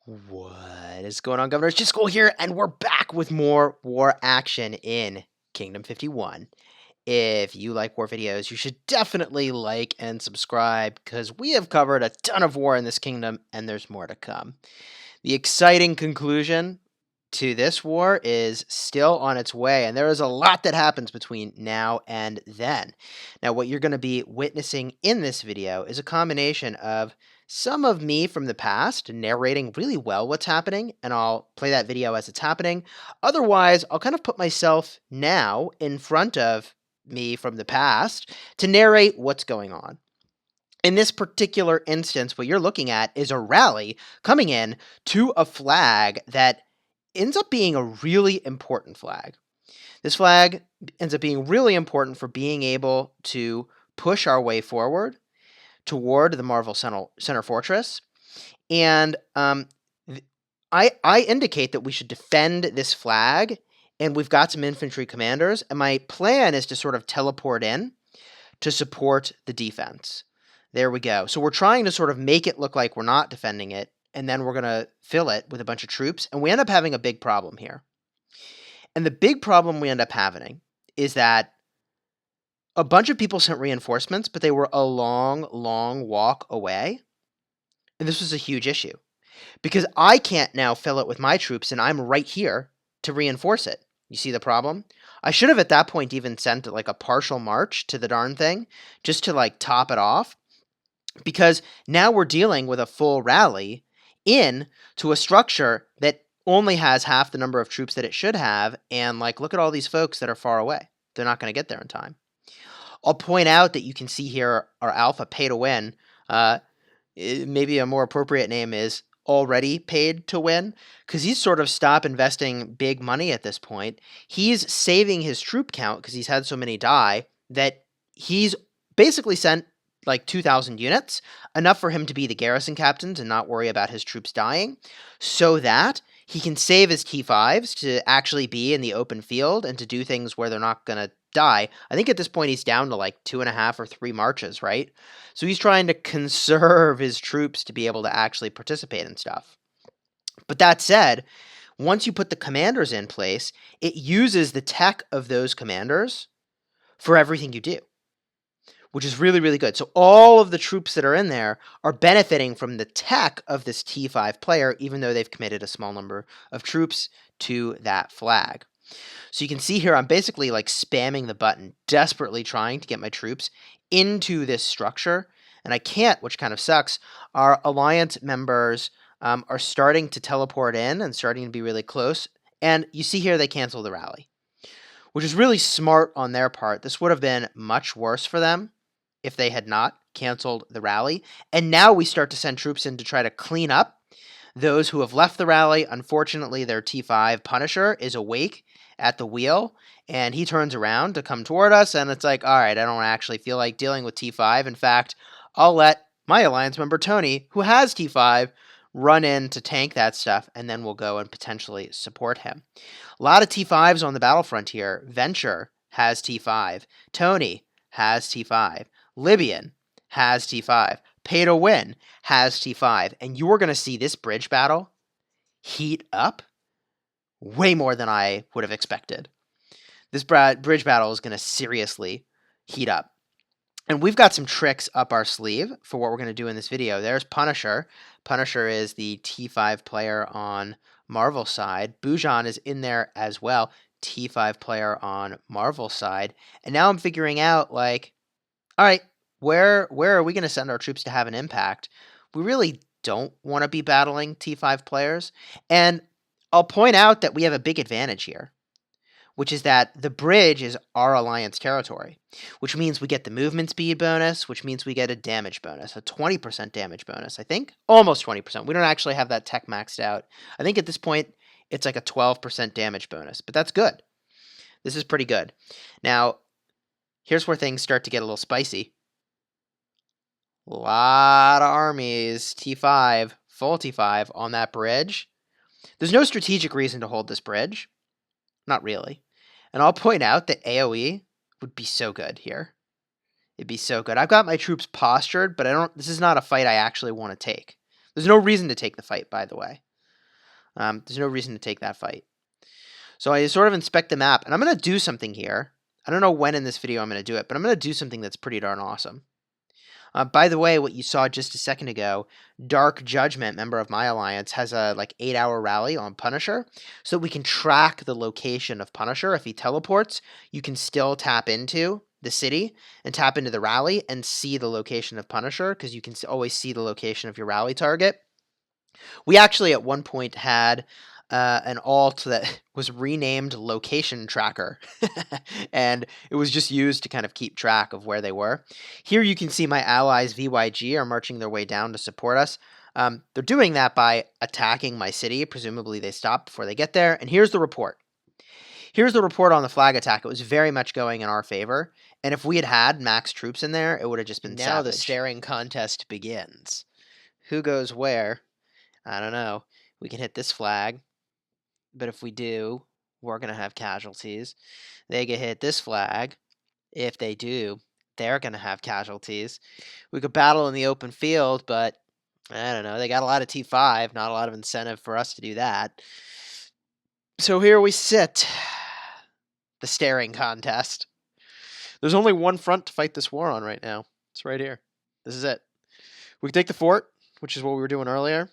What is going on, Governor? Chisgule here, and we're back with more war action in Kingdom 51. If you like war videos, you should definitely like and subscribe, because we have covered a ton of war in this kingdom, and there's more to come. The exciting conclusion to this war is still on its way, and there is a lot that happens between now and then. Now, what you're going to be witnessing in this video is a combination of some of me from the past narrating really well what's happening, and I'll play that video as it's happening. Otherwise, I'll kind of put myself now in front of me from the past to narrate what's going on. In this particular instance, what you're looking at is a rally coming in to a flag that ends up being a really important flag. This flag ends up being really important for being able to push our way forward toward the Marvel Center Fortress. And I indicate that we should defend this flag, and we've got some infantry commanders, and my plan is to sort of teleport in to support the defense. There we go. So we're trying to sort of make it look like we're not defending it, and then we're going to fill it with a bunch of troops, and we end up having a big problem here. And the big problem we end up having is that a bunch of people sent reinforcements, but they were a long, long walk away. And this was a huge issue because I can't now fill it with my troops, and I'm right here to reinforce it. You see the problem? I should have at that point even sent like a partial march to the darn thing just to like top it off, because now we're dealing with a full rally in to a structure that only has half the number of troops that it should have, and like look at all these folks that are far away. They're not going to get there in time. I'll point out that you can see here our alpha pay to win. Maybe a more appropriate name is already paid to win, because he's sort of stopped investing big money at this point. He's saving his troop count because he's had so many die that he's basically sent like 2,000 units, enough for him to be the garrison captains and not worry about his troops dying, so that he can save his T5s to actually be in the open field and to do things where they're not going to die. I think at this point he's down to like 2.5 or 3 marches, right? So he's trying to conserve his troops to be able to actually participate in stuff. But that said, once you put the commanders in place, it uses the tech of those commanders for everything you do, which is really, really good. So all of the troops that are in there are benefiting from the tech of this T5 player, even though they've committed a small number of troops to that flag. So you can see here I'm basically like spamming the button, desperately trying to get my troops into this structure, and I can't, which kind of sucks. Our alliance members are starting to teleport in and starting to be really close, and you see here they cancel the rally, which is really smart on their part. This would have been much worse for them if they had not canceled the rally. And now we start to send troops in to try to clean up those who have left the rally. Unfortunately, their T5 Punisher is awake at the wheel, and he turns around to come toward us, and it's like, all right, I don't actually feel like dealing with T5. In fact, I'll let my alliance member Tony, who has T5, run in to tank that stuff, and then we'll go and potentially support him. A lot of T5s on the battlefront here. Venture has T5. Tony has T5. Libyan has T5. Pay to Win has T5. And you are going to see this bridge battle heat up way more than I would have expected. This bridge battle is going to seriously heat up. And we've got some tricks up our sleeve for what we're going to do in this video. There's Punisher. Punisher is the T5 player on Marvel's side. Bujan is in there as well, T5 player on Marvel's side. And now I'm figuring out, like, all right, where are we going to send our troops to have an impact? We really don't want to be battling T5 players. And I'll point out that we have a big advantage here, which is that the bridge is our alliance territory, which means we get the movement speed bonus, which means we get a damage bonus, a 20% damage bonus, I think. Almost 20%. We don't actually have that tech maxed out. I think at this point, it's like a 12% damage bonus, but that's good. This is pretty good. Now, here's where things start to get a little spicy. A lot of armies, T5, full T5 on that bridge. There's no strategic reason to hold this bridge. Not really. And I'll point out that AoE would be so good here. It'd be so good. I've got my troops postured, but this is not a fight I actually want to take. There's no reason to take the fight, by the way. There's no reason to take that fight. So I sort of inspect the map, and I'm going to do something here. I don't know when in this video I'm going to do it, but I'm going to do something that's pretty darn awesome. By the way, what you saw just a second ago, Dark Judgment, member of my alliance, has a 8-hour rally on Punisher, so that we can track the location of Punisher. If he teleports, you can still tap into the city and tap into the rally and see the location of Punisher, because you can always see the location of your rally target. We actually at one point had an alt that was renamed Location Tracker, and it was just used to kind of keep track of where they were. Here you can see my allies VYG are marching their way down to support us. They're doing that by attacking my city. Presumably they stop before they get there. And here's the report. Here's the report on the flag attack. It was very much going in our favor. And if we had had max troops in there, it would have just been savage. Now the staring contest begins. Who goes where? I don't know. We can hit this flag, but if we do, we're going to have casualties. They get hit this flag. If they do, they're going to have casualties. We could battle in the open field, but I don't know. They got a lot of T5, not a lot of incentive for us to do that. So here we sit. The staring contest. There's only one front to fight this war on right now. It's right here. This is it. We can take the fort, which is what we were doing earlier.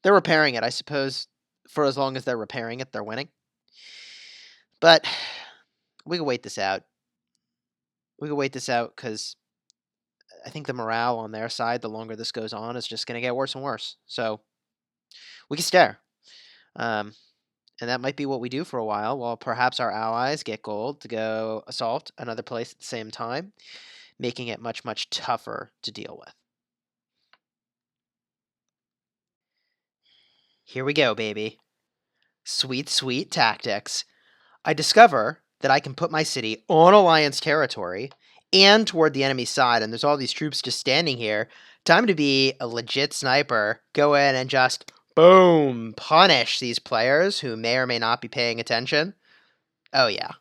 They're repairing it. I suppose for as long as they're repairing it, they're winning. But we can wait this out. We can wait this out because I think the morale on their side, the longer this goes on, is just going to get worse and worse. So we can stare. And that might be what we do for a while perhaps our allies get gold to go assault another place at the same time, making it much, much tougher to deal with. Here we go, baby. Sweet, sweet tactics. I discover that I can put my city on Alliance territory and toward the enemy side, and there's all these troops just standing here. Time to be a legit sniper. Go in and just, boom, punish these players who may or may not be paying attention. Oh, yeah.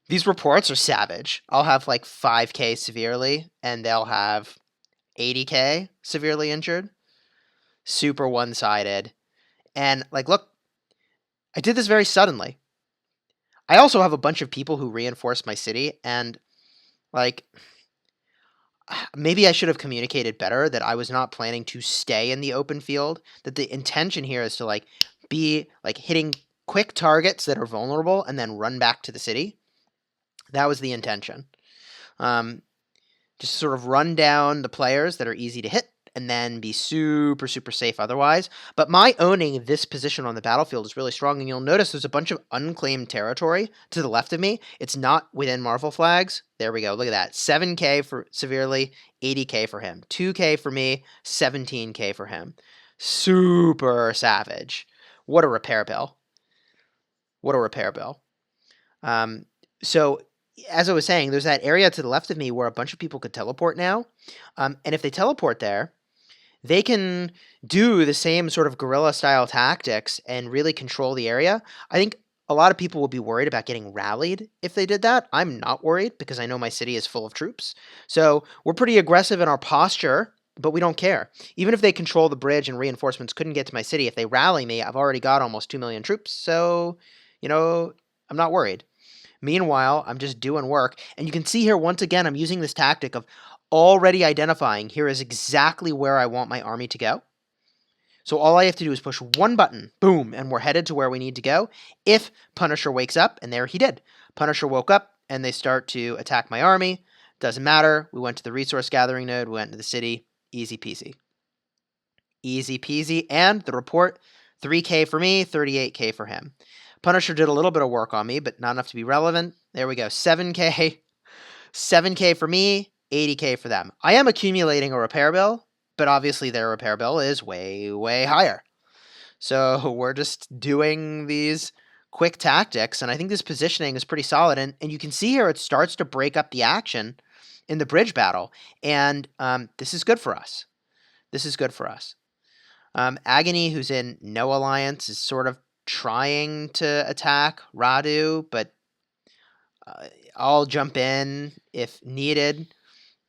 These reports are savage. I'll have 5K severely, and they'll have 80K severely injured. Super one-sided. And, look, I did this very suddenly. I also have a bunch of people who reinforce my city, and, maybe I should have communicated better that I was not planning to stay in the open field, that the intention here is to, be, hitting quick targets that are vulnerable and then run back to the city. That was the intention. Just sort of run down the players that are easy to hit, and then be super, super safe otherwise. But my owning this position on the battlefield is really strong, and you'll notice there's a bunch of unclaimed territory to the left of me. It's not within Marvel flags. There we go. Look at that. 7K for severely, 80K for him. 2K for me, 17K for him. Super savage. What a repair bill. What a repair bill. So, as I was saying, there's that area to the left of me where a bunch of people could teleport now. And if they teleport there, they can do the same sort of guerrilla-style tactics and really control the area. I think a lot of people will be worried about getting rallied if they did that. I'm not worried because I know my city is full of troops. So we're pretty aggressive in our posture, but we don't care. Even if they control the bridge and reinforcements couldn't get to my city, if they rally me, I've already got almost 2 million troops. So, I'm not worried. Meanwhile, I'm just doing work. And you can see here, once again, I'm using this tactic of already identifying here is exactly where I want my army to go. So all I have to do is push one button, boom, and we're headed to where we need to go. If Punisher wakes up, and there he did. Punisher woke up, and they start to attack my army. Doesn't matter. We went to the resource gathering node. We went to the city. Easy peasy. Easy peasy. And the report, 3K for me, 38K for him. Punisher did a little bit of work on me, but not enough to be relevant. There we go. 7K. 7K for me, 80K for them. I am accumulating a repair bill, but obviously their repair bill is way, way higher. So we're just doing these quick tactics, and I think this positioning is pretty solid. And you can see here it starts to break up the action in the bridge battle, and this is good for us. This is good for us. Agony, who's in no alliance, is sort of trying to attack Radu, but I'll jump in if needed.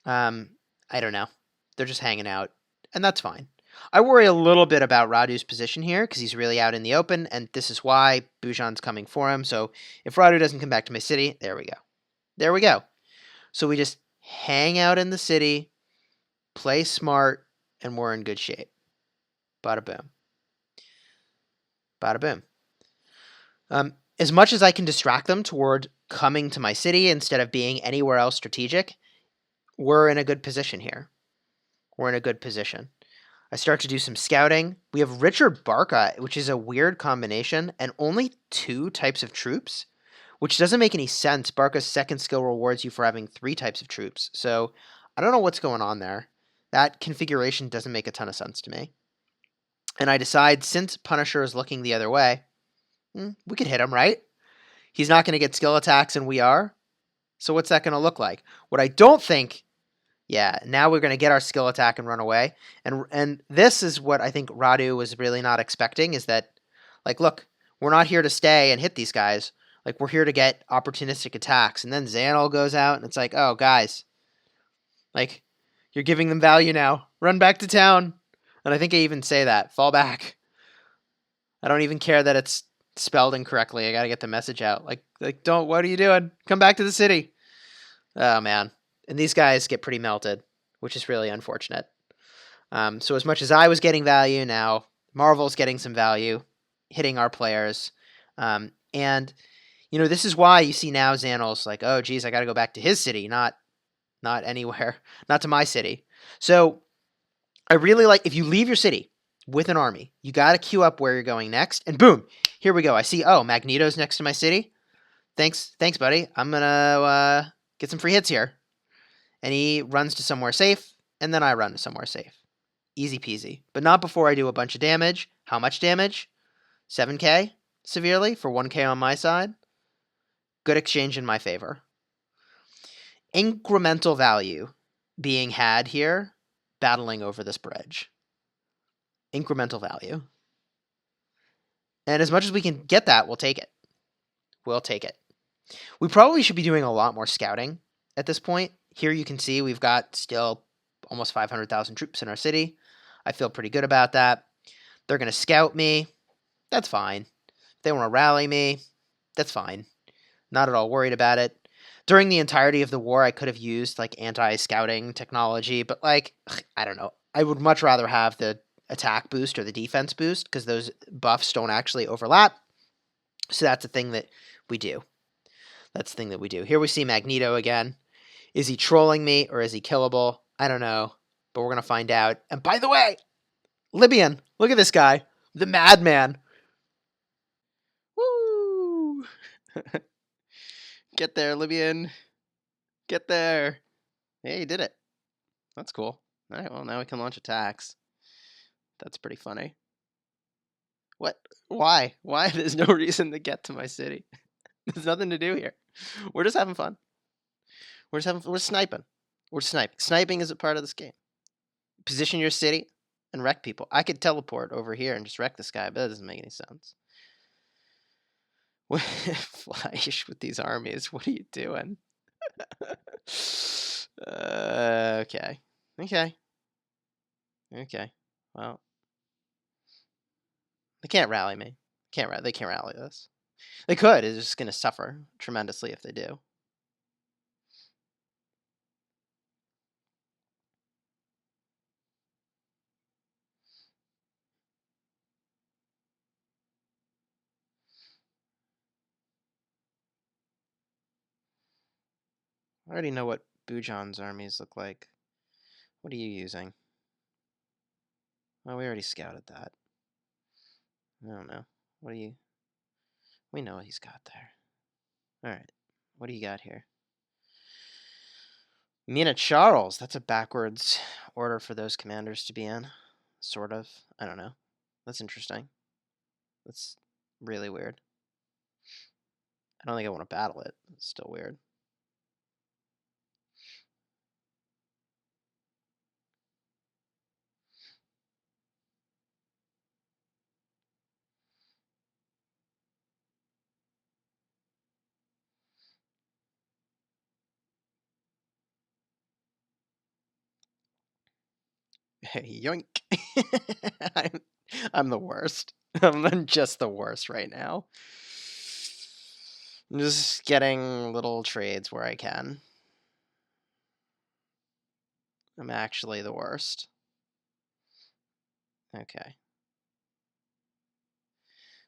I don't know. They're just hanging out, and that's fine. I worry a little bit about Radu's position here because he's really out in the open, and this is why Bujan's coming for him. So if Radu doesn't come back to my city, there we go. There we go. So we just hang out in the city, play smart, and we're in good shape. Bada boom. Bada boom. As much as I can distract them toward coming to my city instead of being anywhere else strategic, we're in a good position here. We're in a good position. I start to do some scouting. We have Richard Barca, which is a weird combination, and only 2 types of troops, which doesn't make any sense. Barca's second skill rewards you for having 3 types of troops. So I don't know what's going on there. That configuration doesn't make a ton of sense to me. And I decide, since Punisher is looking the other way, we could hit him, right? He's not going to get skill attacks, and we are. So what's that going to look like? What I don't think... Yeah, now we're going to get our skill attack and run away. And this is what I think Radu was really not expecting, is that, like, look, we're not here to stay and hit these guys. Like, we're here to get opportunistic attacks. And then Xanol goes out, and it's like, oh, guys, like, you're giving them value now. Run back to town. And I think I even say that. Fall back. I don't even care that it's spelled incorrectly. I got to get the message out. Like, don't, what are you doing? Come back to the city. Oh, man. And these guys get pretty melted, which is really unfortunate. So as much as I was getting value, now Marvel's getting some value, hitting our players. And, you know, this is why you see now Xanol's like, oh, geez, I got to go back to his city, not anywhere, not to my city. So I really like, if you leave your city with an army, you got to queue up where you're going next. And boom, here we go. I see, oh, Magneto's next to my city. Thanks, buddy. I'm going to get some free hits here. And he runs to somewhere safe, and then I run to somewhere safe. Easy peasy. But not before I do a bunch of damage. How much damage? 7k, severely, for 1k on my side. Good exchange in my favor. Incremental value being had here, battling over this bridge. Incremental value. And as much as we can get that, we'll take it. We'll take it. We probably should be doing a lot more scouting at this point. Here you can see we've got still almost 500,000 troops in our city. I feel pretty good about that. They're going to scout me. That's fine. If they want to rally me, that's fine. Not at all worried about it. During the entirety of the war, I could have used like anti-scouting technology, but like, I don't know. I would much rather have the attack boost or the defense boost because those buffs don't actually overlap. So that's the thing that we do. That's the thing that we do. Here we see Magneto again. Is he trolling me or is he killable? I don't know, but we're going to find out. And by the way, Libyan, look at this guy, the madman. Woo! Get there, Libyan. Get there. Hey, he did it. That's cool. All right, well, now we can launch attacks. That's pretty funny. What? Why? Why? There's no reason to get to my city. There's nothing to do here. We're just having fun. We're sniping. We're sniping. Sniping is a part of this game. Position your city and wreck people. I could teleport over here and just wreck this guy, but that doesn't make any sense. Flash with these armies. What are you doing? Okay. Well, they can't rally me. They can't rally us. They could. It's just going to suffer tremendously if they do. I already know what Bujan's armies look like. What are you using? Oh, we already scouted that. I don't know. What do you... We know what he's got there. Alright. What do you got here? Mina Charles. That's a backwards order for those commanders to be in. Sort of. I don't know. That's interesting. That's really weird. I don't think I want to battle it. It's still weird. Yoink. I'm, I'm the worst. I'm just the worst right now. I'm just getting little trades where I can. I'm actually the worst. Okay.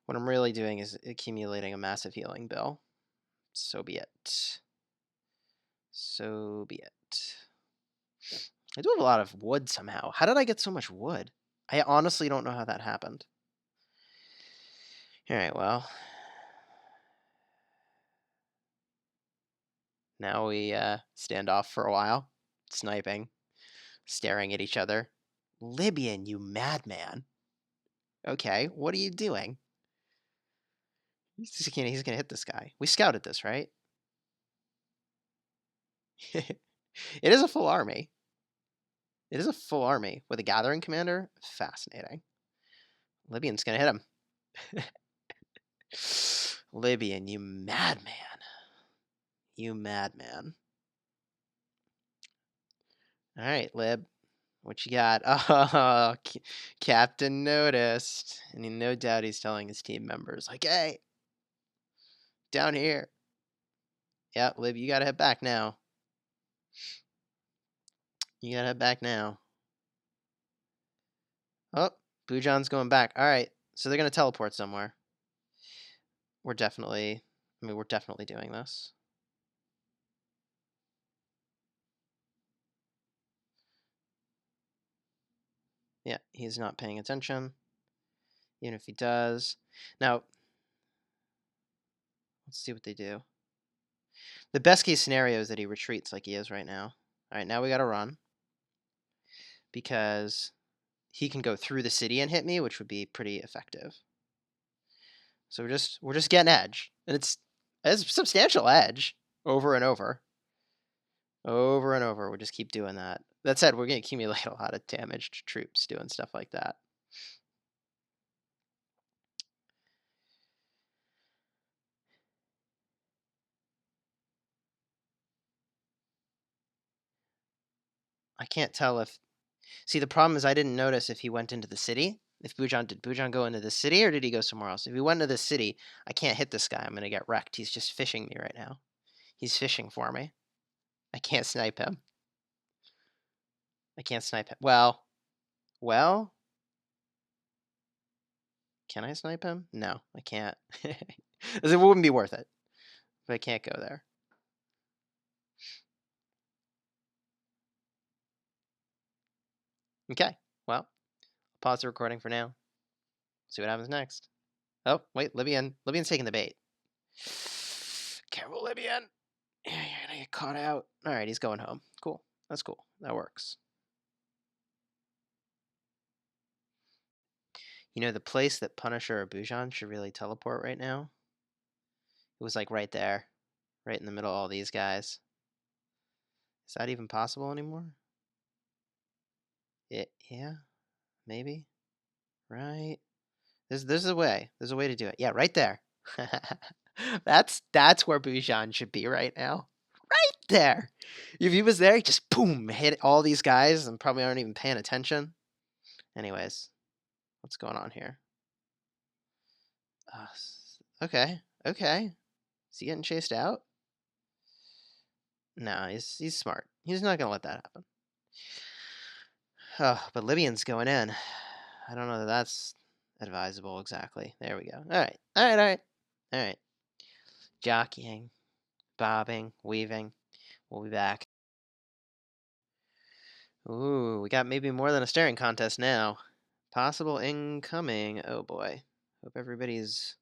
What I'm really doing is accumulating a massive healing bill. So be it. So be it. I do have a lot of wood somehow. How did I get so much wood? I honestly don't know how that happened. Alright, well. Now we stand off for a while. Sniping. Staring at each other. Libyan, you madman. Okay, what are you doing? He's gonna hit this guy. We scouted this, right? It is a full army. It is a full army with a gathering commander. Fascinating. Libyan's gonna hit him. Libyan, you madman. You madman. All right, Lib. What you got? Oh, Captain noticed. And no doubt he's telling his team members, like, hey, down here. Yeah, Lib, you gotta head back now. You gotta head back now. Oh, Bujan's going back. All right, so they're gonna teleport somewhere. We're definitely doing this. Yeah, he's not paying attention. Even if he does. Now, let's see what they do. The best case scenario is that he retreats like he is right now. All right, now we gotta run. Because he can go through the city and hit me, which would be pretty effective. So we're just getting edge. And it's a substantial edge over and over. Over and over. We'll just keep doing that. That said, we're going to accumulate a lot of damaged troops doing stuff like that. I can't tell if... See, the problem is I didn't notice if he went into the city. Did Bujan go into the city or did he go somewhere else? If he went into the city, I can't hit this guy. I'm going to get wrecked. He's just fishing me right now. He's fishing for me. I can't snipe him. I can't snipe him. Well, can I snipe him? No, I can't. It wouldn't be worth it. But I can't go there. Okay, well, pause the recording for now. See what happens next. Oh, wait, Libyan's taking the bait. Careful, Libyan. Yeah, you're gonna get caught out. All right, he's going home. Cool. That's cool. That works. You know, the place that Punisher or Bujan should really teleport right now? It was like right there. Right in the middle of all these guys. Is that even possible anymore? Yeah, maybe. Right. There's a way. There's a way to do it. Yeah, right there. That's where Bujan should be right now. Right there. If he was there, he just boom, hit all these guys and probably aren't even paying attention. Anyways, what's going on here? Okay. Okay. Is he getting chased out? No, he's smart. He's not gonna let that happen. Oh, but Libyan's going in. I don't know that that's advisable exactly. There we go. All right. All right. All right. All right. Jockeying, bobbing, weaving. We'll be back. Ooh, we got maybe more than a staring contest now. Possible incoming. Oh boy. Hope everybody's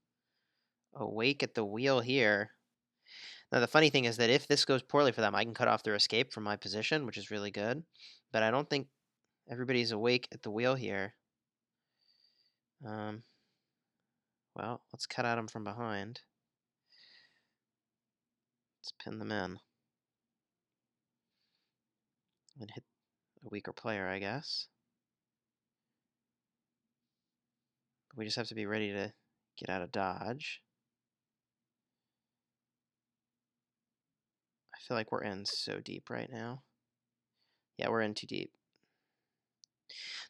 awake at the wheel here. Now, the funny thing is that if this goes poorly for them, I can cut off their escape from my position, which is really good. But I don't think everybody's awake at the wheel here. Well, let's cut at them from behind. Let's pin them in. And hit a weaker player, I guess. We just have to be ready to get out of dodge. I feel like we're in so deep right now. Yeah, we're in too deep.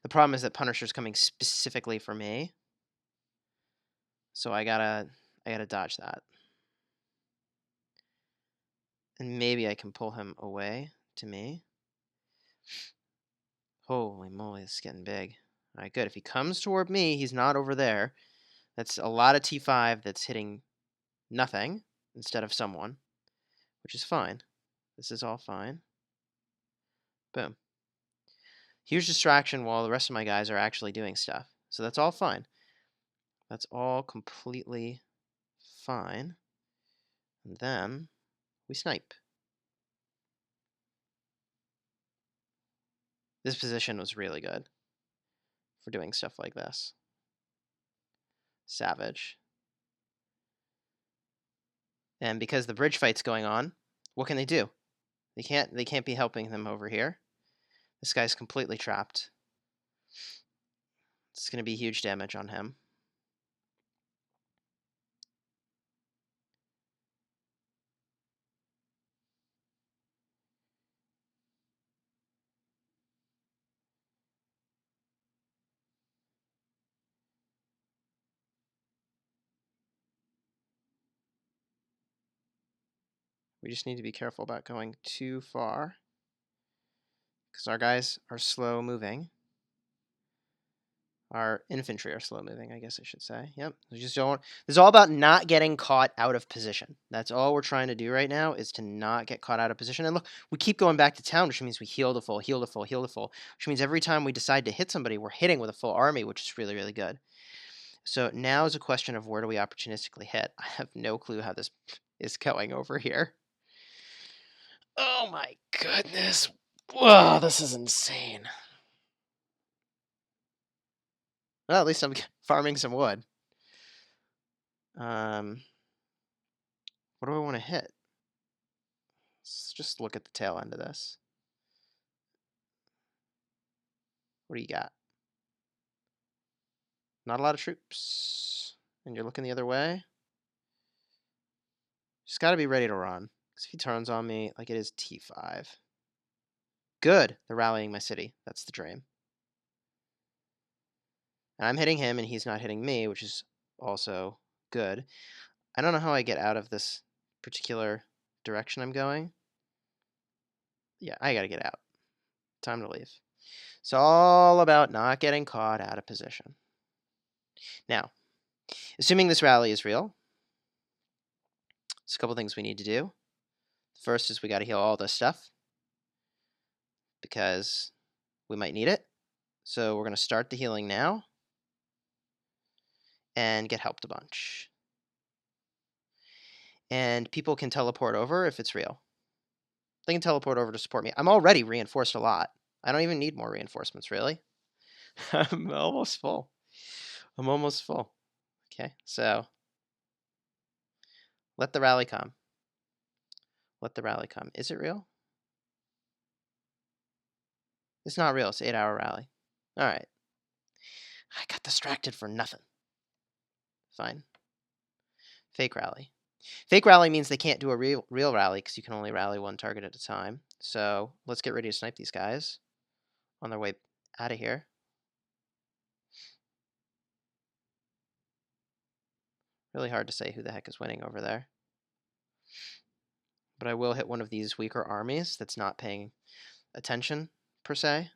The problem is that Punisher's coming specifically for me. So I gotta dodge that. And maybe I can pull him away to me. Holy moly, this is getting big. All right, good. If he comes toward me, he's not over there. That's a lot of T5 that's hitting nothing instead of someone, which is fine. This is all fine. Boom. Huge distraction while the rest of my guys are actually doing stuff. So that's all fine. That's all completely fine. And then we snipe. This position was really good for doing stuff like this. Savage. And because the bridge fight's going on, what can they do? They can't be helping them over here. This guy's completely trapped. It's going to be huge damage on him. We just need to be careful about going too far, because our guys are slow moving. Our infantry are slow moving, I guess I should say. Yep. We just don't. This is all about not getting caught out of position. That's all we're trying to do right now, is to not get caught out of position. And look, we keep going back to town, which means we heal to full, heal to full, heal to full, which means every time we decide to hit somebody, we're hitting with a full army, which is really, really good. So now is a question of where do we opportunistically hit? I have no clue how this is going over here. Oh my goodness. Whoa, this is insane. Well, at least I'm farming some wood. What do I want to hit? Let's just look at the tail end of this. What do you got? Not a lot of troops. And you're looking the other way? Just got to be ready to run. Because if he turns on me, like, it is T5. Good. They're rallying my city. That's the dream. And I'm hitting him, and he's not hitting me, which is also good. I don't know how I get out of this particular direction I'm going. Yeah, I gotta get out. Time to leave. It's all about not getting caught out of position. Now, assuming this rally is real, there's a couple things we need to do. First is we got to heal all this stuff, because we might need it. So we're going to start the healing now and get helped a bunch. And people can teleport over if it's real. They can teleport over to support me. I'm already reinforced a lot. I don't even need more reinforcements, really. I'm almost full. I'm almost full. Okay, so let the rally come. Let the rally come. Is it real? It's not real. It's an 8-hour rally. All right. I got distracted for nothing. Fine. Fake rally. Fake rally means they can't do a real rally, because you can only rally one target at a time. So let's get ready to snipe these guys on their way out of here. Really hard to say who the heck is winning over there. But I will hit one of these weaker armies that's not paying attention, per se.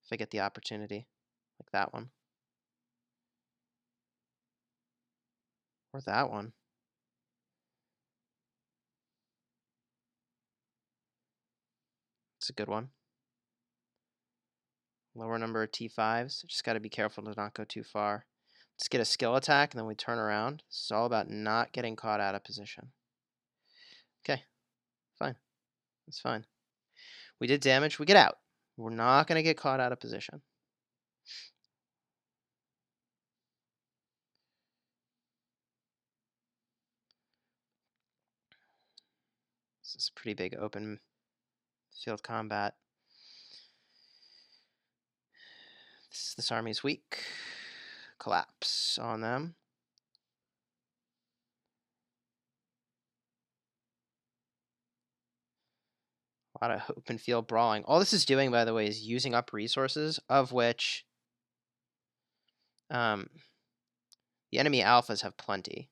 If I get the opportunity, like that one. Or that one. It's a good one. Lower number of T5s. Just got to be careful to not go too far. Let's get a skill attack, and then we turn around. This is all about not getting caught out of position. Okay, fine. That's fine. We did damage. We get out. We're not going to get caught out of position. This is pretty big open field combat. This army's weak. Collapse on them. A lot of open field brawling. All this is doing, by the way, is using up resources, of which the enemy alphas have plenty.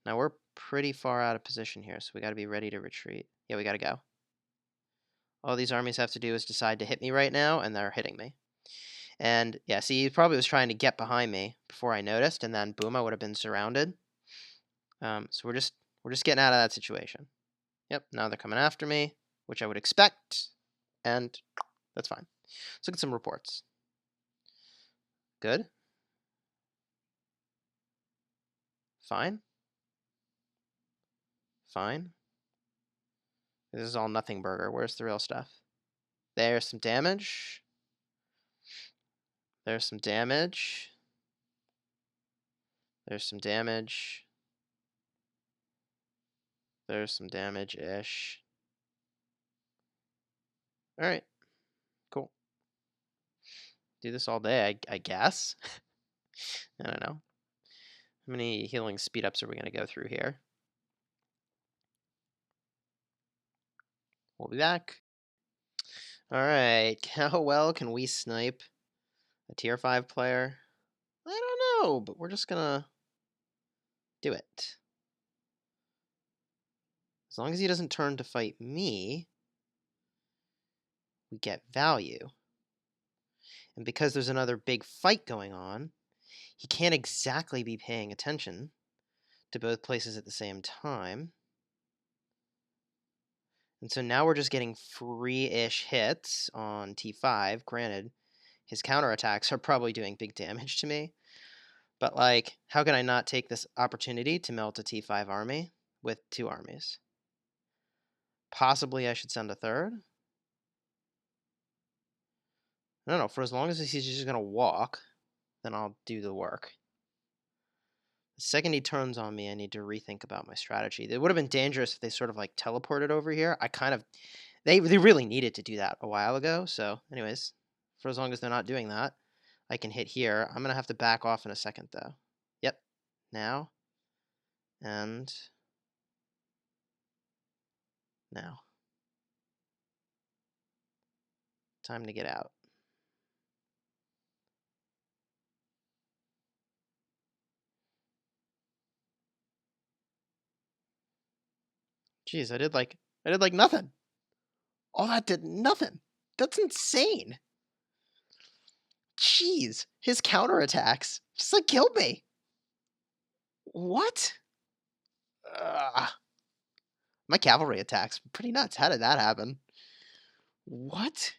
Now we're pretty far out of position here, so we got to be ready to retreat. Yeah, we got to go. All these armies have to do is decide to hit me right now, and they're hitting me. And yeah, see, he probably was trying to get behind me before I noticed, and then boom, I would have been surrounded. So we're just getting out of that situation. Yep, now they're coming after me, which I would expect, and that's fine. Let's look at some reports. Good. Fine. Fine. This is all nothing burger. Where's the real stuff? There's some damage. There's some damage. There's some damage. There's some damage-ish. Alright. Cool. Do this all day, I guess. I don't know. How many healing speed-ups are we going to go through here? We'll be back. Alright. How well can we snipe a tier 5 player? I don't know, but we're just going to do it. As long as he doesn't turn to fight me, we get value. And because there's another big fight going on, he can't exactly be paying attention to both places at the same time. And so now we're just getting free-ish hits on T5. Granted, his counterattacks are probably doing big damage to me. But, like, how can I not take this opportunity to melt a T5 army with 2 armies? Possibly I should send a third. I don't know. For as long as he's just going to walk, then I'll do the work. The second he turns on me, I need to rethink about my strategy. It would have been dangerous if they sort of like teleported over here. They really needed to do that a while ago. So anyways, for as long as they're not doing that, I can hit here. I'm going to have to back off in a second though. Yep. Now. And now. Time to get out. Jeez, I did like nothing. All that did nothing. That's insane. Jeez, his counterattacks just like killed me. What? My cavalry attacks pretty nuts. How did that happen? What?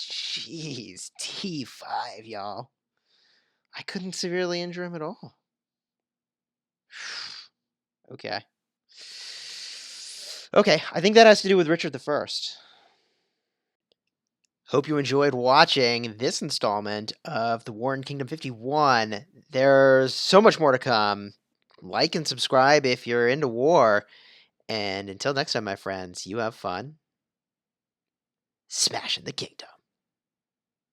Jeez, T5, y'all. I couldn't severely injure him at all. Okay. Okay, I think that has to do with Richard I. Hope you enjoyed watching this installment of the War in Kingdom 51. There's so much more to come. Like and subscribe if you're into war. And until next time, my friends, you have fun smashing the kingdom.